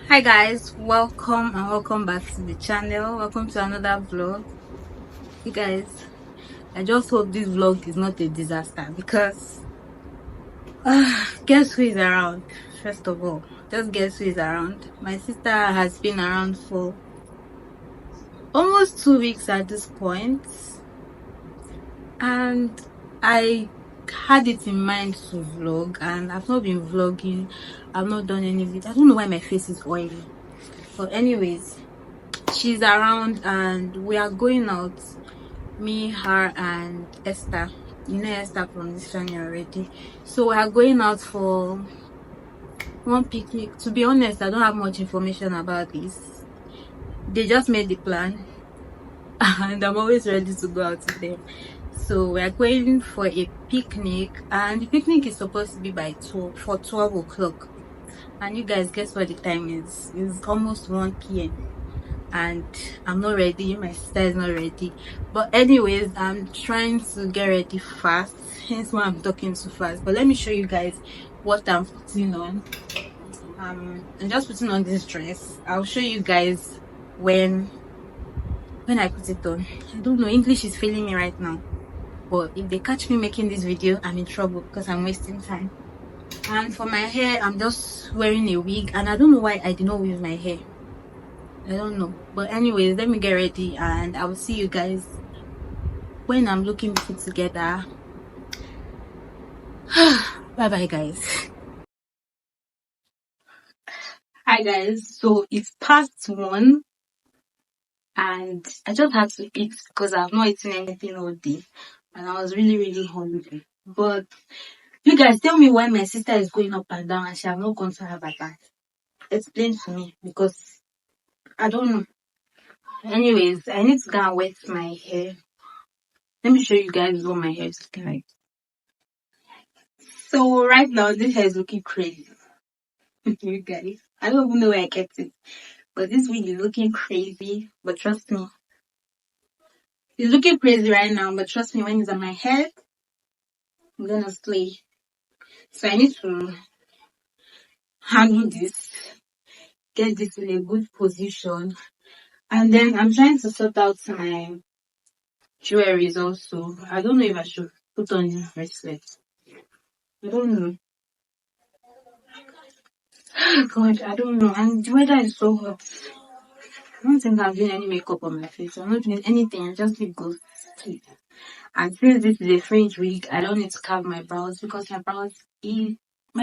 Hi guys, welcome back to the channel. Welcome to another vlog. You guys, I just hope this vlog is not a disaster because guess who is around? First of all, just guess who is around. My sister has been around for almost 2 weeks at this point, and I had it in mind to vlog, and I've not been vlogging. I've not done any video. I don't know why my face is oily, but anyways, she's around and we are going out, me, her, and Esther. You know Esther from this channel already. So we are going out for one picnic. To be honest, I don't have much information about this. They just made the plan and I'm always ready to go out with them. So we are going for a picnic, and the picnic is supposed to be by 12 o'clock. And you guys, guess what the time is? It's almost 1 p.m. and I'm not ready. My sister is not ready, but anyways, I'm trying to get ready fast, hence why I'm talking too fast. But let me show you guys what I'm putting on. I'm just putting on this dress. I'll show you guys when I put it on. I don't know, English is failing me right now, but if they catch me making this video, I'm in trouble because I'm wasting time. And for my hair, I'm just wearing a wig, and I don't know why I did not weave my hair. I don't know, but anyways, let me get ready and I will see you guys when I'm looking put together. Bye bye guys. Hi guys, so it's past 1 and I just had to eat because I've not eaten anything all day and I was really hungry. But you guys, tell me why my sister is going up and down and she have not gone to have a bath. Explain to me, because I don't know. Anyways, I need to go and wet my hair. Let me show you guys what my hair is looking like. So right now this hair is looking crazy. You guys, I don't even know where I kept it, but this wig is looking crazy. But trust me, it's looking crazy right now, but trust me, when it's on my head, I'm gonna slay. So I need to handle this, get this in a good position, and then I'm trying to sort out my jewelries also. I don't know if I should put on this bracelet. I don't know. God, I don't know. And the weather is so hot. I don't think I'm doing any makeup on my face. I'm not doing anything. I just need to go sleep. And since this is a fringe wig, I don't need to carve my brows because my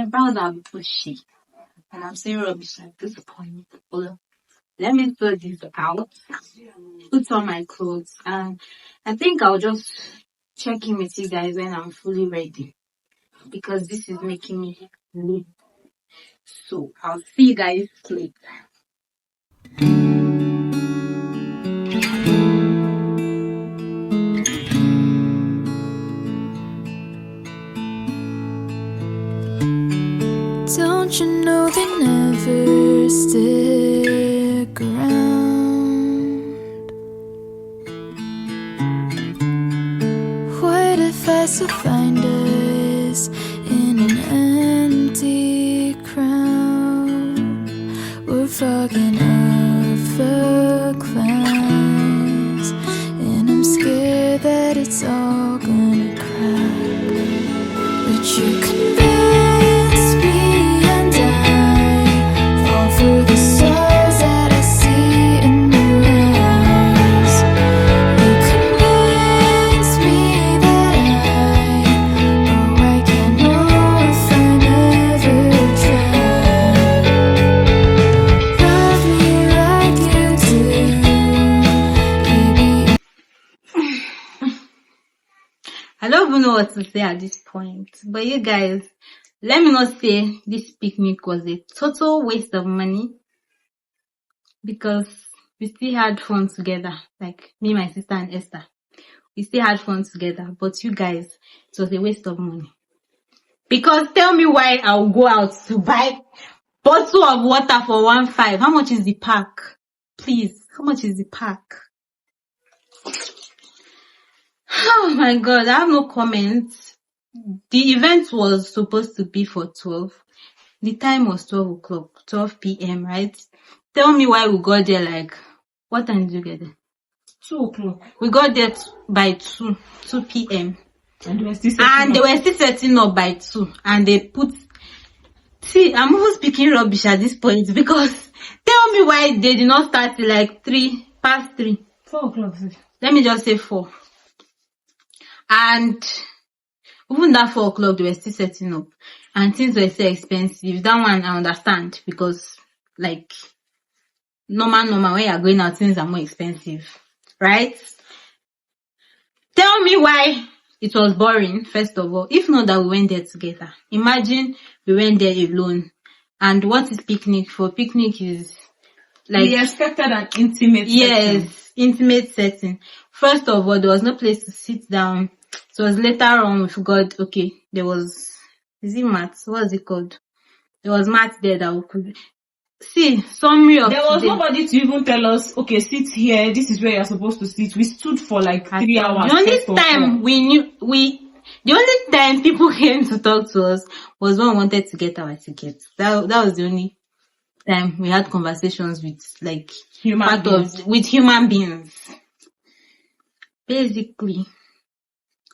brows are bushy. And I'm saying rubbish at this point. But let me sort this out, put on my clothes, and I think I'll just check in with you guys when I'm fully ready, because this is making me late. So I'll see you guys later. Don't you know they never stick around? What if I still find us in an empty crowd? We're fogging up the clouds, and I'm scared that it's all gonna crack. But you convince me, and I fall for the stars that I see in your eyes. You convince me that I can't know if I never tried. Love me like you do, baby. I don't even know what to say at this point, but you guys, let me not say this picnic was a total waste of money, because we still had fun together, like me, my sister, and Esther. We still had fun together, but you guys, it was a waste of money. Because tell me why I'll go out to buy bottle of water for 1.5. How much is the pack? Please, how much is the pack? Oh my god, I have no comments. The event was supposed to be for 12. the time was 12 o'clock, 12 p.m., right? Tell me why we got there like, what time did you get there? 2 o'clock. We got there by 2 p.m. And they were still setting up by 2. And they put... See, I'm even speaking rubbish at this point because tell me why they did not start till like 3:03. 4 o'clock. Let me just say 4. And even that 4 o'clock, they were still setting up. And things were so expensive. That one I understand because, like, normal, when you're going out, things are more expensive. Right? Tell me why it was boring, first of all. If not that we went there together. Imagine we went there alone. And what is picnic for? Picnic is like... We expected an intimate setting. Yes, intimate setting. First of all, there was no place to sit down. So it was later on we forgot, okay, there was... Is it mat? What is it called? There was mat there that we could... See, summary of there was today. Nobody to even tell us, okay, sit here, this is where you're supposed to sit. We stood for like 3 hours. The only time the only time people came to talk to us was when we wanted to get our tickets. That was the only time we had conversations with like with human beings. Basically,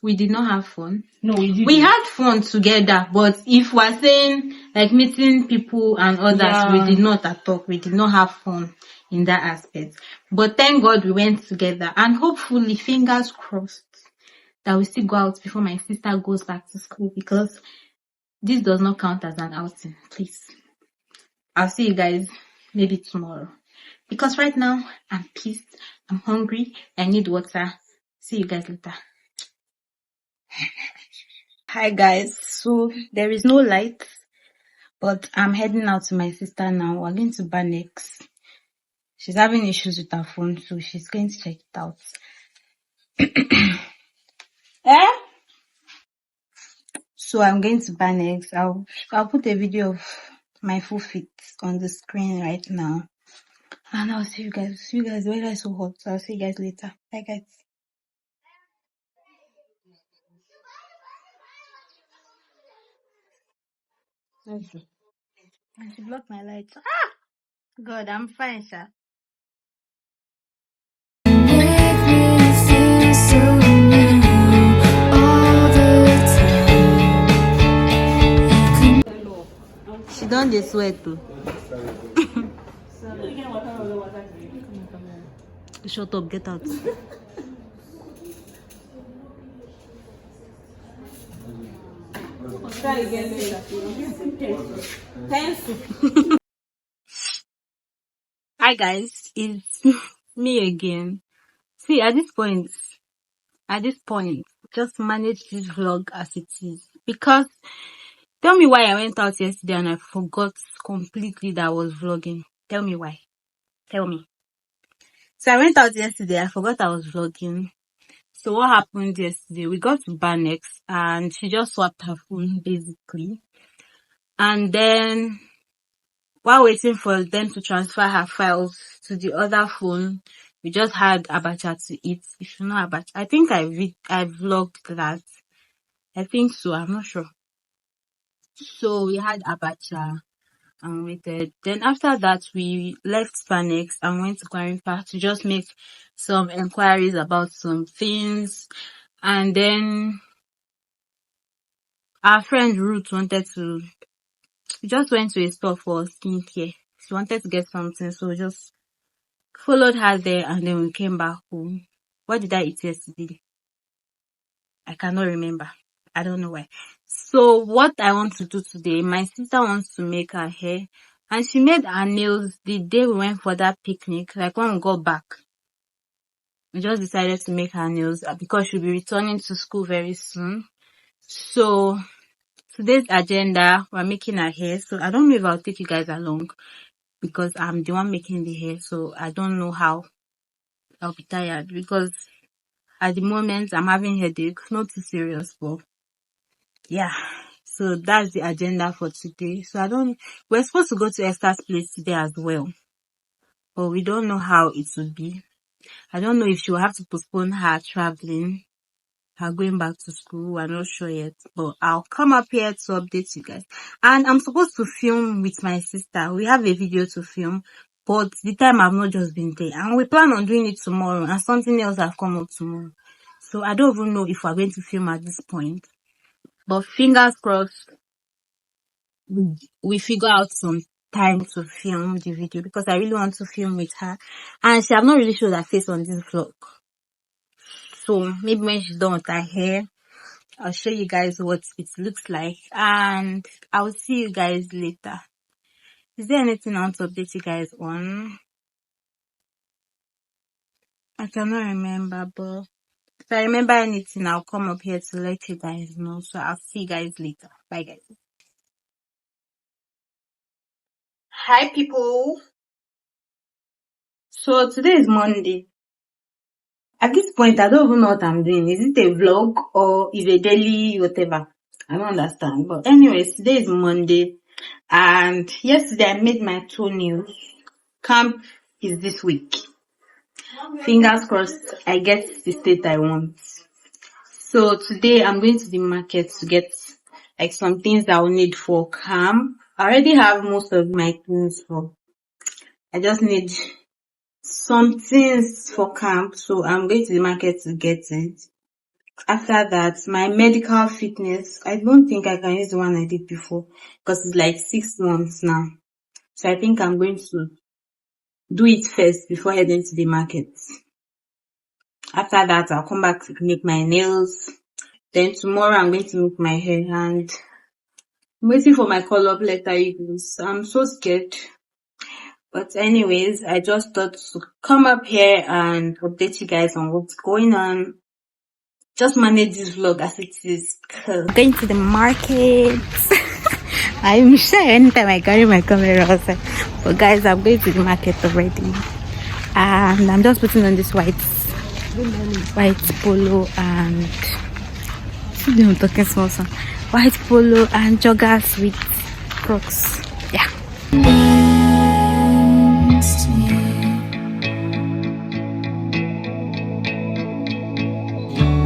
we did not have fun. No, we didn't. We had fun together, but if we're saying like meeting people and others, we did not at all. We did not have fun in that aspect. But thank God we went together, and hopefully, fingers crossed, that we still go out before my sister goes back to school, because this does not count as an outing. Please, I'll see you guys maybe tomorrow, because right now I'm pissed, I'm hungry, I need water. See you guys later. Hi guys, so there is no light, but I'm heading out to my sister now. We're going to Nysc. She's having issues with her phone, so she's going to check it out. So I'm going to Nysc. I'll put a video of my full fit on the screen right now, and I'll see you guys. The weather is so hot, so I'll see you guys later. Bye guys. And she blocked my lights. God, I'm fine, sir. Make me feel so new all the time. She done the sweat too. Shut up, get out. Try again later. Hi guys, it's me again. See, at this point, just manage this vlog as it is. Because tell me why I went out yesterday and I forgot completely that I was vlogging. Tell me why. Tell me. So I went out yesterday, I forgot I was vlogging. So what happened yesterday? We got to Nysc and she just swapped her phone basically. And then while waiting for them to transfer her files to the other phone, we just had abacha to eat. If you know abacha, I think I vlogged that. I think so, I'm not sure. So we had abacha and waited. Then after that, we left Nysc and went to Kwarimpa to just make some enquiries about some things. And then our friend Ruth we just went to a store for skincare. She wanted to get something, so we just followed her there and then we came back home. What did I eat yesterday? I cannot remember. I don't know why. So what I want to do today, my sister wants to make her hair, and she made her nails the day we went for that picnic. Like when we got back, we just decided to make her nails because she'll be returning to school very soon. So today's agenda, we're making her hair. So I don't know if I'll take you guys along because I'm the one making the hair. So I don't know how. I'll be tired because at the moment I'm having headache. Not too serious, but yeah. So that's the agenda for today. So we're supposed to go to Esther's place today as well, but we don't know how it will be. I don't know if she will have to postpone her traveling are going back to school. We're not sure yet, but I'll come up here to update you guys. And I'm supposed to film with my sister. We have a video to film, but the time I've not just been there. And we plan on doing it tomorrow, and something else have come up tomorrow. So I don't even know if we're going to film at this point. But fingers crossed, we figure out some time to film the video, because I really want to film with her. And she have not really showed her face on this vlog. So maybe when she's done with her hair, I'll show you guys what it looks like, and I'll see you guys later. Is there anything I want to update you guys on? I cannot remember, but if I remember anything, I'll come up here to let you guys know. So I'll see you guys later. Bye, guys. Hi, people. So today is Monday. At this point, I don't even know what I'm doing. Is it a vlog or is it a daily whatever? I don't understand. But anyways, today is Monday. And yesterday I made my toenails. Camp is this week. Fingers crossed I get the state I want. So today I'm going to the market to get like some things that I'll need for camp. I already have most of my things for. I just need some things for camp. So I'm going to the market to get it. After that, my medical fitness, I don't think I can use the one I did before, because it's like 6 months now. So I think I'm going to do it first before heading to the market. After that, I'll come back to make my nails. Then tomorrow I'm going to make my hair, and I'm waiting for my call-up letter, you guys. I'm so scared. But anyways, I just thought to come up here and update you guys on what's going on. Just manage this vlog as it is. Going to the market. I'm shy anytime I carry my camera outside. But guys, I'm going to the market already. And I'm just putting on this white polo and I'm talking small song. White polo and joggers with Crocs. Yeah. Next to me.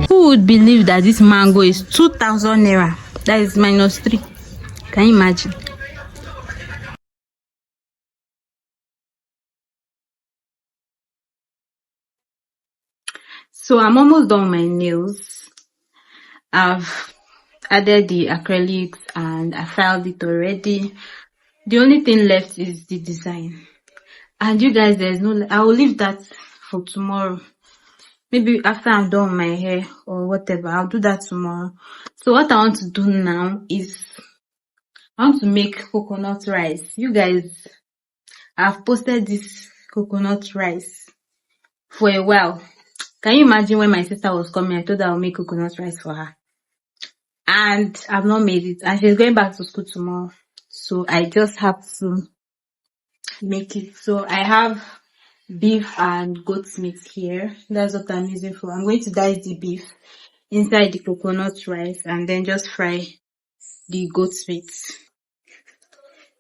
Who would believe that this mango is 2,000 naira? That is -3. Can you imagine? So I'm almost done with my nails. I've added the acrylics and I filed it already. The only thing left is the design. And you guys, I will leave that for tomorrow. Maybe after I'm done with my hair or whatever, I'll do that tomorrow. So what I want to do now is I want to make coconut rice. You guys, I've posted this coconut rice for a while. Can you imagine when my sister was coming, I told her I'll make coconut rice for her. And I've not made it. And she's going back to school tomorrow. So I just have to make it. So I have beef and goat's meat here. That's what I'm using for. I'm going to dice the beef inside the coconut rice and then just fry the goat's meat.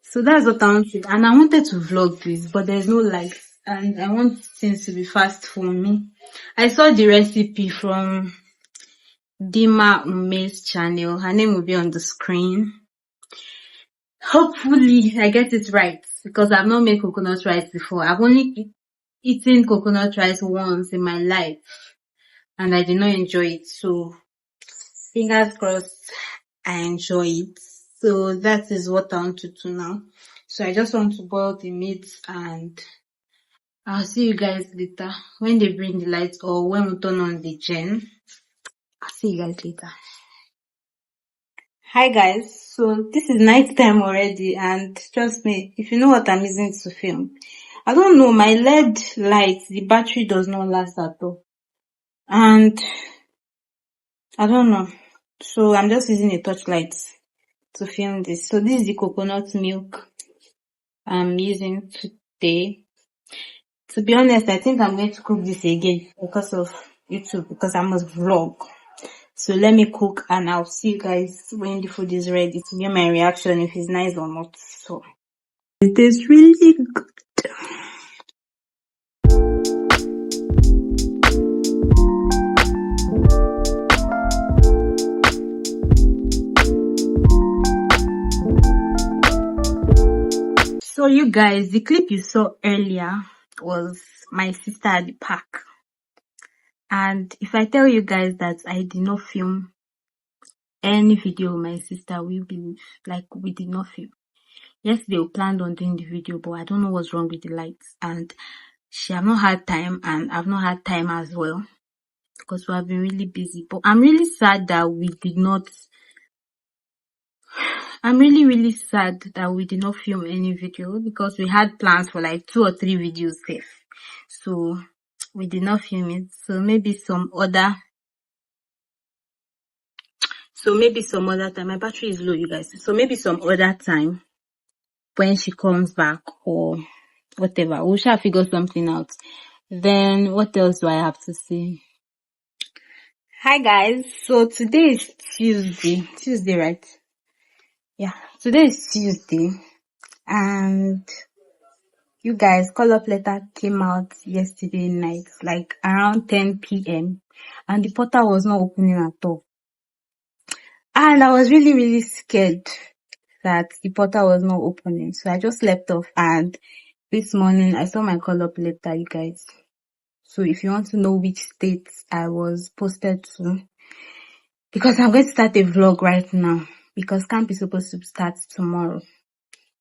So that's what I wanted. And I wanted to vlog this, but there's no light. And I want things to be fast for me. I saw the recipe from Dima Ume's channel. Her name will be on the screen. Hopefully I get it right, because I've not made coconut rice before. I've only eaten coconut rice once in my life and I did not enjoy it. So fingers crossed I enjoy it. So that is what I want to do now. So I just want to boil the meat and I'll see you guys later when they bring the lights or when we turn on the gen. I'll see you guys later. Hi guys, so this is night time already, and trust me, if you know what I'm using to film, I don't know, my LED light, the battery does not last at all, and I don't know, so I'm just using a torchlight to film this. So this is the coconut milk I'm using today. To be honest, I think I'm going to cook this again because of YouTube, because I must vlog. So let me cook and I'll see you guys when the food is ready to get my reaction if it's nice or not. So it is really good. So you guys, the clip you saw earlier was my sister at the park. And if I tell you guys that I did not film any video with my sister, we believe, like, we did not film. Yesterday we planned on doing the video, but I don't know what's wrong with the lights, and she have not had time, and I've not had time as well, because we have been really busy. But I'm really sad that we did not I'm really sad that we did not film any video, because we had plans for like 2 or 3 videos safe. So we did not film it. So maybe some other time. My battery is low, you guys. So maybe some other time when she comes back or whatever, we shall figure something out. Then what else do I have to say? Hi guys. So today is Tuesday, right? Yeah, today is Tuesday, and you guys, call up letter came out yesterday night, like around 10 p.m. and the portal was not opening at all. And I was really scared that the portal was not opening. So I just slept off, and this morning I saw my call up letter, you guys. So if you want to know which state I was posted to, because I'm going to start a vlog right now, because camp is supposed to start tomorrow.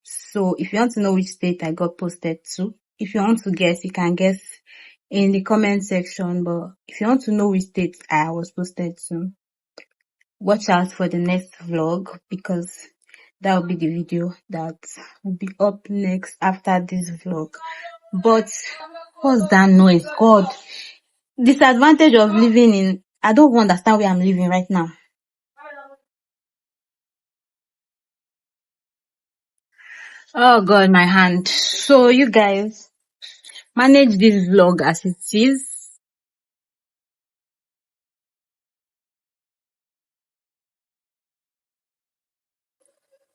So if you want to know which state I got posted to, if you want to guess, you can guess in the comment section. But if you want to know which state I was posted to, watch out for the next vlog, because that will be the video that will be up next after this vlog. But what's that noise? God, disadvantage of living in, I don't understand where I'm living right now. Oh God, my hand. So you guys, manage this vlog as it is.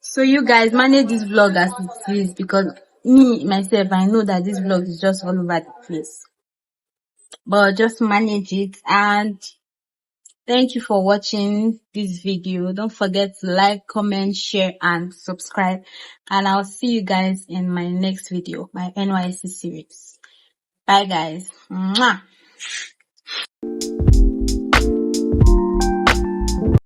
So you guys, manage this vlog as it is, because me myself, I know that this vlog is just all over the place, but just manage it. And thank you for watching this video. Don't forget to like, comment, share, and subscribe. And I'll see you guys in my next video, my NYC series. Bye guys. Mwah.